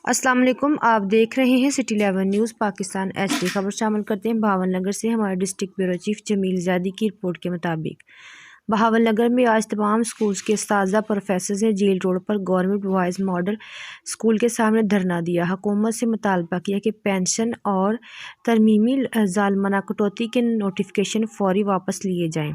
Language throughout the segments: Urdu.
السلام علیکم، آپ دیکھ رہے ہیں سٹی 11 نیوز پاکستان HD خبر شامل کرتے ہیں۔ بہاول نگر سے ہمارے ڈسٹرکٹ بیورو چیف جمیل زادی کی رپورٹ کے مطابق بہاول نگر میں آج تمام سکولز کے اساتذہ پروفیسرز نے جیل روڈ پر گورنمنٹ بوائز ماڈل سکول کے سامنے دھرنا دیا۔ حکومت سے مطالبہ کیا کہ پینشن اور ترمیمی ظالمانہ کٹوتی کے نوٹیفیکیشن فوری واپس لیے جائیں۔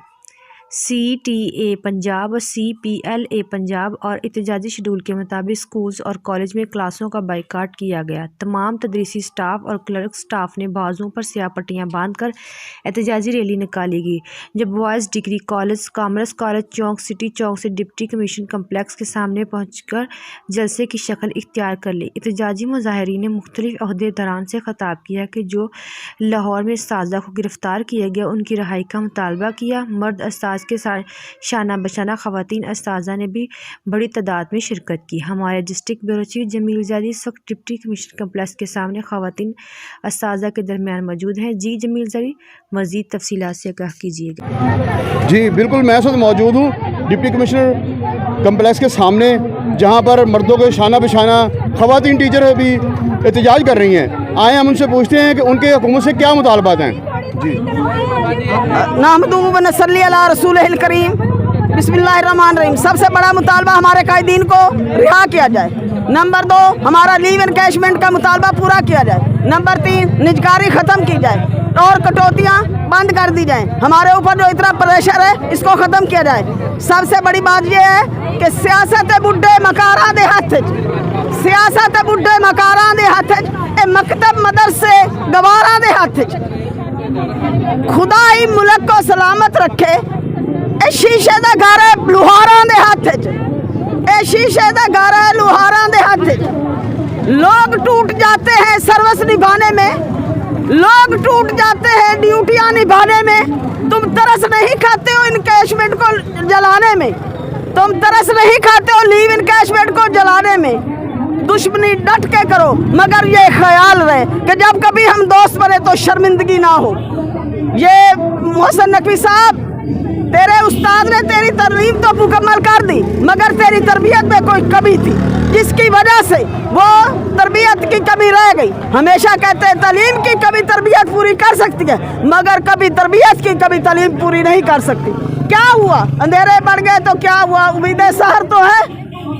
CTA پنجاب اور CPLA پنجاب اور احتجاجی شیڈول کے مطابق سکولز اور کالج میں کلاسوں کا بائیکاٹ کیا گیا۔ تمام تدریسی سٹاف اور کلرک سٹاف نے بازوؤں پر سیاہ پٹیاں باندھ کر احتجاجی ریلی نکالی گئی، جب boys degree college, commerce college چوک، سٹی چوک سے ڈپٹی کمیشن کمپلیکس کے سامنے پہنچ کر جلسے کی شکل اختیار کر لی۔ احتجاجی مظاہرین نے مختلف عہدیداران سے خطاب کیا کہ جو لاہور میں اساتذہ کو گرفتار کیا گیا ان کی رہائی کا مطالبہ کیا۔ مرد اساتذہ کے شانہ بشانہ خواتین اساتذہ نے بھی بڑی تعداد میں شرکت کی۔ ہمارے ڈسٹرکٹ بیورو چیف جمیل زادی اس وقت ڈپٹی کمیشن کمپلیکس کے سامنے خواتین اساتذہ کے درمیان موجود ہیں۔ جی جمیل زادی، مزید تفصیلات سے آگاہ کیجیے گا۔ جی بالکل، میں اس وقت موجود ہوں ڈپٹی کمشنر کمپلیکس کے سامنے، جہاں پر مردوں کے شانہ بشانہ خواتین ٹیچر بھی احتجاج کر رہی ہیں۔ آئے ہم ان سے پوچھتے ہیں کہ ان کے حکومت سے کیا مطالبات ہیں۔ جی نحمدہ و نصلی علی رسولہ الکریم، بسم اللہ الرحمن الرحیم۔ سب سے بڑا مطالبہ ہمارے قائدین کو رہا کیا جائے۔ نمبر 2، ہمارا لیو انکیشمنٹ کا مطالبہ پورا کیا جائے۔ نمبر 3، نجکاری ختم کی جائے اور کٹوتیاں بند کر دی جائیں۔ ہمارے اوپر جو اتنا پریشر ہے اس کو ختم کیا جائے۔ سب سے بڑی بات یہ ہے کہ سیاست بڈھے مکاراں دے ہاتھ، سیاست بڈھے مکاراں دے ہاتھ، اے مکتب مدرسے گواراں دے ہاتھ۔ خدا ہی ملک کو سلامت رکھے۔ اے شیشے دا گھر ہے لوہاراں دے ہاتھ، اے شیشے دا گھر ہے لوہاراں دے ہاتھ۔ لوگ ٹوٹ جاتے ہیں سروس نبھانے میں، لوگ ٹوٹ جاتے ہیں ڈیوٹیاں نبھانے میں۔ تم ترس نہیں کھاتے ہو انکیشمنٹ کو جلانے میں، تم ترس نہیں کھاتے ہو لیو انکیشمنٹ کو جلانے میں۔ دشمنی ڈٹ کے کرو، مگر یہ خیال رہے کہ جب کبھی ہم دوست بنے تو شرمندگی نہ ہو۔ یہ محسن نقوی صاحب، تیرے استاد نے تیری تعلیم تو مکمل کر دی، مگر تیری تربیت میں کوئی کمی تھی جس کی وجہ سے وہ تربیت کی کمی رہ گئی۔ ہمیشہ کہتے ہیں تعلیم کی کمی تربیت پوری کر سکتی ہے، مگر کبھی تربیت کی کمی تعلیم پوری نہیں کر سکتی۔ کیا ہوا؟ اندھیرے بڑھ گئے تو کیا ہوا؟ امید سحر تو ہے۔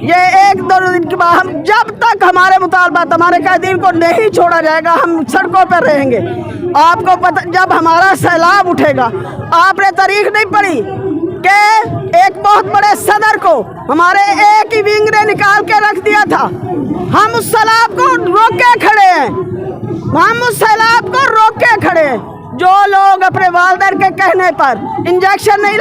یہ 1-2 دن کے بعد ہم جب تک ہمارے مطالبات ہمارے قائدین کو نہیں چھوڑا جائے گا ہم سڑکوں پر رہیں گے۔ آپ کو پتہ، جب ہمارا سیلاب اٹھے گا، آپ نے تاریخ نہیں پڑھی کہ ایک بہت بڑے صدر کو ہمارے ایک ہی ونگ نے نکال کے رکھ دیا تھا۔ ہم اس سیلاب کو روک کے کھڑے ہیں، ہم اس سیلاب کو روک کے کھڑے ہیں۔ جو لوگ اپنے والدین کے کہنے پر انجیکشن نہیں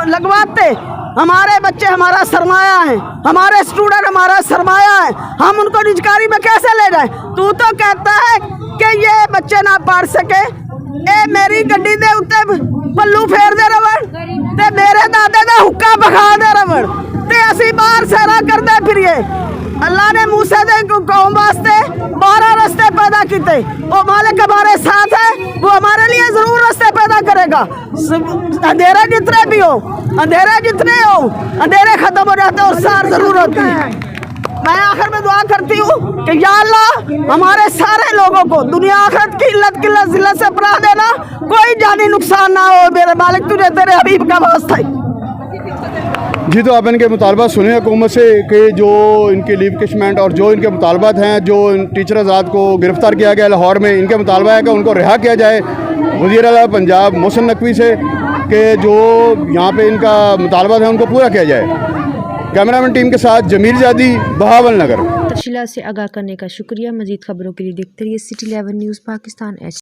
لگواتے، ہمارے بچے ہمارا سرمایہ ہیں، ہمارے اسٹوڈنٹ ہمارا سرمایہ ہیں، ہم ان کو نجکاری میں کیسے لے جائیں؟ تو کہتا ہے کہ یہ بچے نہ پڑھ سکے۔ اے میری گڈی دے اتے پلو پھیر دے رہے تے میرے دادے دا حکا بکھا دے رہے تے اسی باہر سیرا کردے پھریے۔ اللہ نے موسیٰ دے قوم واسطے 12 رستے پیدا کیتے، وہ مالک ہمارے ساتھ ہے، وہ ہمارے لیے ضرور رستے پیدا کرے گا۔ اندھیرے جتنے بھی ہو، اندھیرے جتنے ہو، اندھیرے ختم ہو جاتے اور سار ضرور ہوتی ہے۔ میں آخر میں دعا کرتی ہوں کہ یا اللہ ہمارے سارے لوگوں کو دنیا آخرت کی قلت ذلت سے پناہ دینا، کوئی جانی نقصان نہ ہو میرے مالک، تجھے تیرے حبیب کا واسطہ ہے۔ جی تو آپ ان کے مطالبات سنیں حکومت سے کہ جو ان کے لیو انکیشمنٹ اور جو ان کے مطالبات ہیں، جو ان ٹیچر آزاد کو گرفتار کیا گیا لاہور میں، ان کے مطالبہ ہے کہ ان کو رہا کیا جائے۔ وزیر اعلیٰ پنجاب محسن نقوی سے کہ جو یہاں پہ ان کا مطالبات ہیں ان کو پورا کیا جائے۔ کیمرامین ٹیم کے ساتھ جمیل زادی، بہاول نگر۔ تفصیلات سے آگاہ کرنے کا شکریہ۔ مزید خبروں کے لیے دیکھتے رہیے سٹی 11 نیوز پاکستان HD۔